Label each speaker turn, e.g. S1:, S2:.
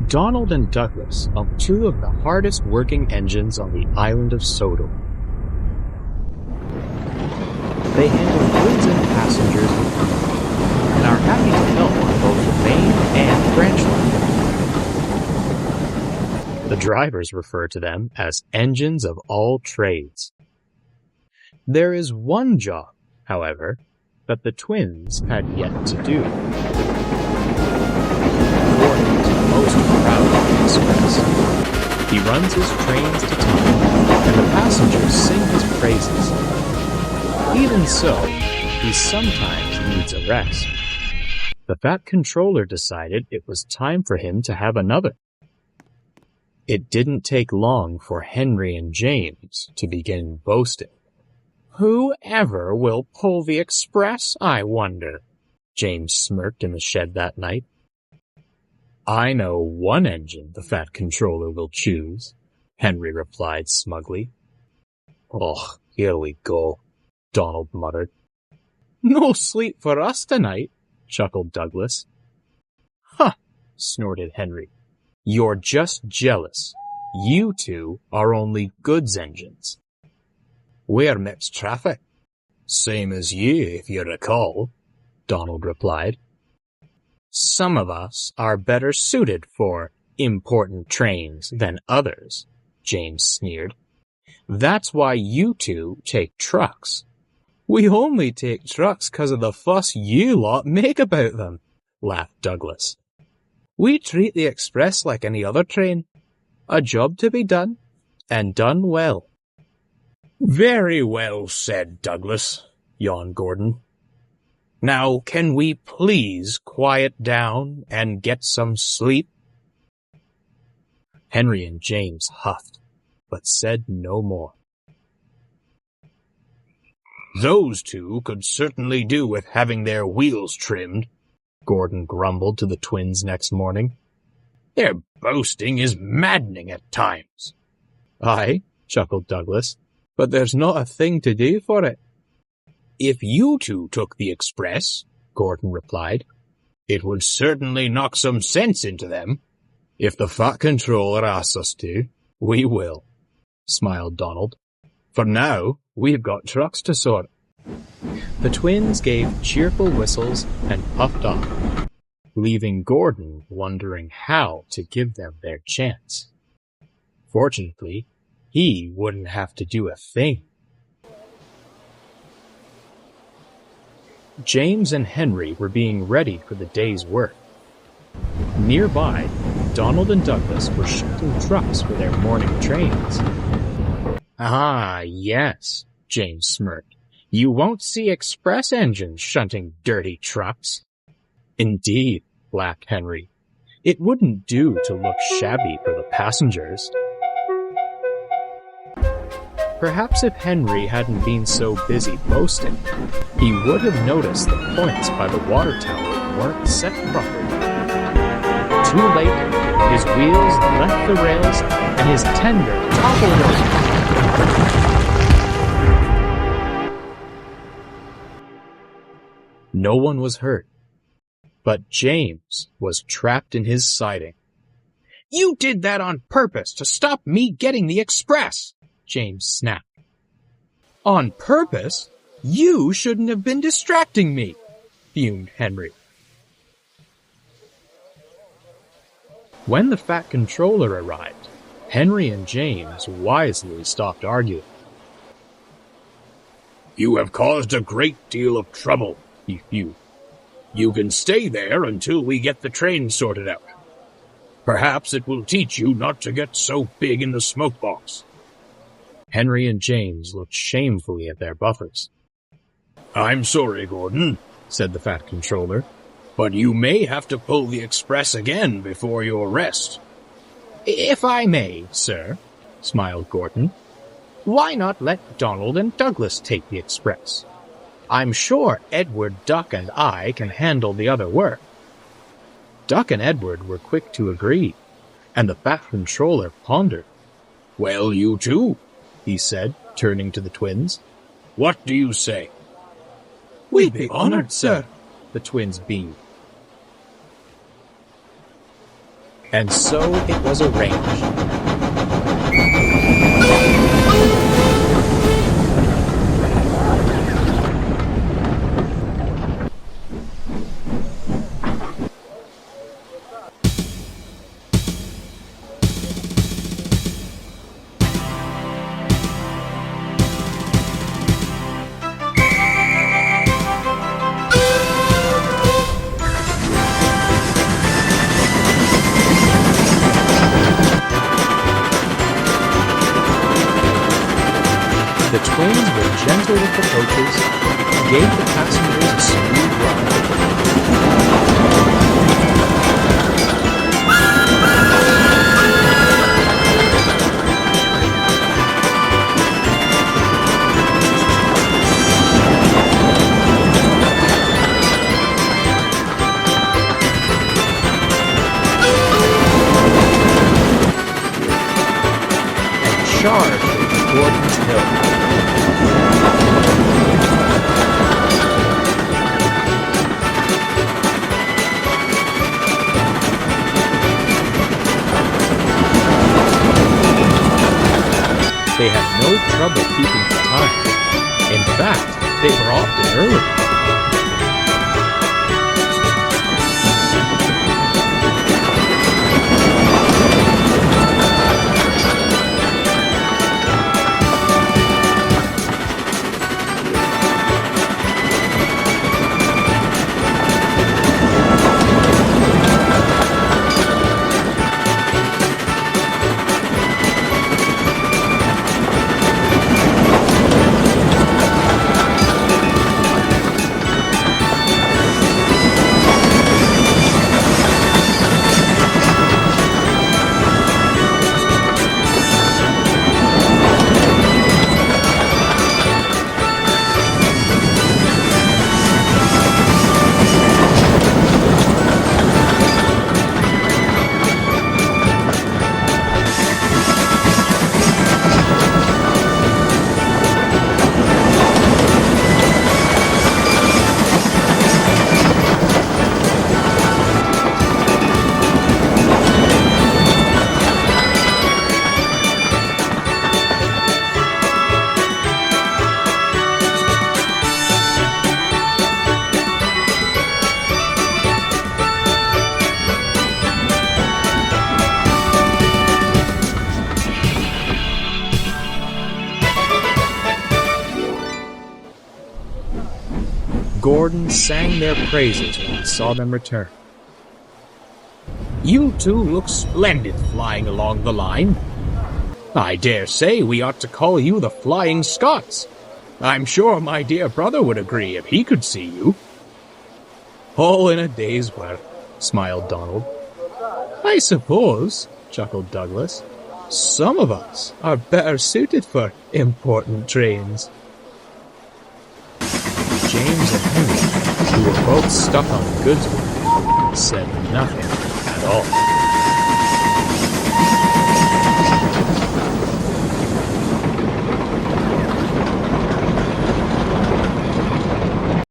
S1: Donald and Douglas own two of the hardest working engines on the island of Sodor. They handle goods and passengers and are happy to help on both the main and branch line. The drivers refer to them as engines of all trades. There is one job, however, that the twins had yet to do. Gordon is most proud of the express. He runs his trains to time, and the passengers sing his praises. Even so, he sometimes needs a rest. The Fat Controller decided it was time for him to have another. It didn't take long for Henry and James to begin boasting. "Whoever will pull the express, I wonder?" James smirked in the shed that night. "I know one engine the Fat Controller will choose," Henry replied smugly. "Oh, here we go," Donald muttered. "No sleep for us tonight," chuckled Douglas. "Huh," snorted Henry. "You're just jealous. You two are only goods engines." "We're mixed traffic. Same as you, if you recall," Donald replied. "Some of us are better suited for important trains than others," James sneered. "That's why you two take trucks." "We only take trucks 'cause of the fuss you lot make about them," laughed Douglas. "We treat the express like any other train. A job to be done, and done well." "Very well said, Douglas," yawned Gordon. "Now, can we please quiet down and get some sleep?" Henry and James huffed, but said no more. "Those two could certainly do with having their wheels trimmed," Gordon grumbled to the twins next morning. "Their boasting is maddening at times." "Aye," chuckled Douglas, "but there's not a thing to do for it." "If you two took the express," Gordon replied, "it would certainly knock some sense into them." "If the Fat Controller asks us to, we will," smiled Donald. "For now, we've got trucks to sort." The twins gave cheerful whistles and puffed off, leaving Gordon wondering how to give them their chance. Fortunately, he wouldn't have to do a thing. James and Henry were being ready for the day's work. Nearby, Donald and Douglas were shunting trucks for their morning trains. "Ah, yes," James smirked. "You won't see express engines shunting dirty trucks." "Indeed," laughed Henry. "It wouldn't do to look shabby for the passengers." Perhaps if Henry hadn't been so busy boasting, he would have noticed the points by the water tower weren't set properly. Too late, his wheels left the rails and his tender toppled over. No one was hurt, but James was trapped in his siding. "You did that on purpose to stop me getting the express," James snapped. "On purpose? You shouldn't have been distracting me," fumed Henry. When the Fat Controller arrived, Henry and James wisely stopped arguing. "You have caused a great deal of trouble," he fumed. "You can stay there until we get the train sorted out. Perhaps it will teach you not to get so big in the smoke box." Henry and James looked shamefully at their buffers. "I'm sorry, Gordon," said the Fat Controller, "but you may have to pull the express again before your rest." "If I may, sir," smiled Gordon, "why not let Donald and Douglas take the express? I'm sure Edward, Duck, and I can handle the other work." Duck and Edward were quick to agree, and the Fat Controller pondered. "Well, you two," he said, turning to the twins. "What do you say?" "We'd be honored, sir," the twins beamed. And so it was arranged. The twains were gentle with the coaches, gave the passengers a smooth ride. And charged over Gordon's Hill. They had no trouble keeping the time. In fact, they were often early. Gordon sang their praises when he saw them return. "You two look splendid flying along the line. I dare say we ought to call you the Flying Scots. I'm sure my dear brother would agree if he could see you." "All in a day's work," smiled Donald. "I suppose," chuckled Douglas, "some of us are better suited for important trains." James and Henry, who were both stuck on goods work, said nothing at all.